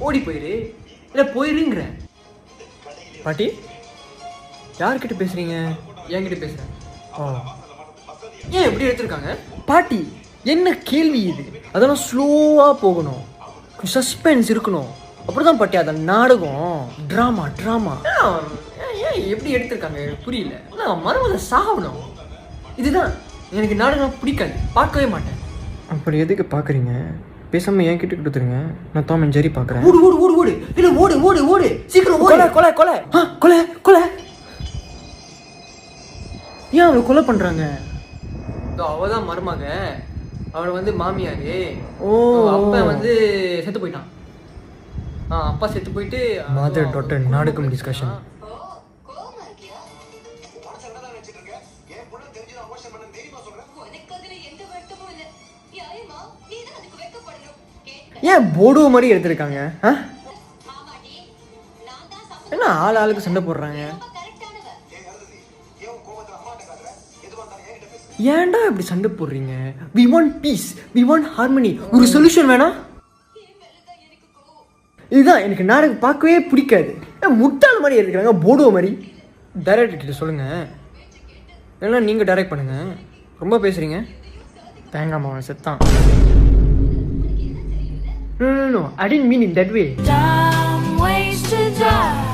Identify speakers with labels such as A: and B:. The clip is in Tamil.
A: ஓடி போயிரு இல்லை போயிருங்கிற. பாட்டி யார்கிட்ட பேசுறீங்க? என்கிட்ட பேசுகிறேன். ஓ ஏன் எப்படி எடுத்திருக்காங்க? பாட்டி என்ன கேள்வி இது? அதெல்லாம் ஸ்லோவாக போகணும், சஸ்பென்ஸ் இருக்கணும், அப்படிதான் பாட்டி அந்த நாடகம். ட்ராமா ட்ராமா ஏன் எப்படி எடுத்திருக்காங்க புரியல. மறுபடியும் அதை சாகணும். இதுதான் எனக்கு நாடகம் பிடிக்காது, பார்க்கவே மாட்டேன். அப்படி எதுக்கு பார்க்குறீங்க? பேசாமல் என் கிட்ட கொடுத்துருங்க, நான் டாம் அண்ட் ஜெர்ரி பார்க்குறேன். ஓடு ஓடு ஓடு ஓடு இல்லை ஓடு ஓடு ஓடு சீக்கிரம். கொலை கொலை கொலை கொலை கொலை. ஏன் அவளை கொலை பண்ணுறாங்க? அவள் தான் மருமக, அவளை வந்து மாமியாரு. ஓ அப்பா வந்து செத்து போயிட்டான். அப்பா செத்து போயிட்டு மதர் டாட்டர் நாடகம் டிஸ்கஷன். ஏன் போடோ மாதிரி எடுத்திருக்காங்க? என்ன ஆள் ஆளுக்கு சண்டை போடுறாங்க? ஏன்டா இப்படி சண்டை போடுறீங்க? we want peace, we want harmony. ஒரு சொல்யூஷன் வேணாம்? இதுதான் எனக்கு நாடகம் பார்க்கவே பிடிக்காது. முட்டாள் மாதிரி எடுக்கிறாங்க, போடோ மாதிரி. டைரக்டர் கிட்ட சொல்லுங்க, இல்லைன்னா நீங்கள் டைரக்ட் பண்ணுங்க. ரொம்ப பேசுறீங்க. தேங்காய் மாவன் செத்தான். No, I didn't mean it that way. Time waits to die.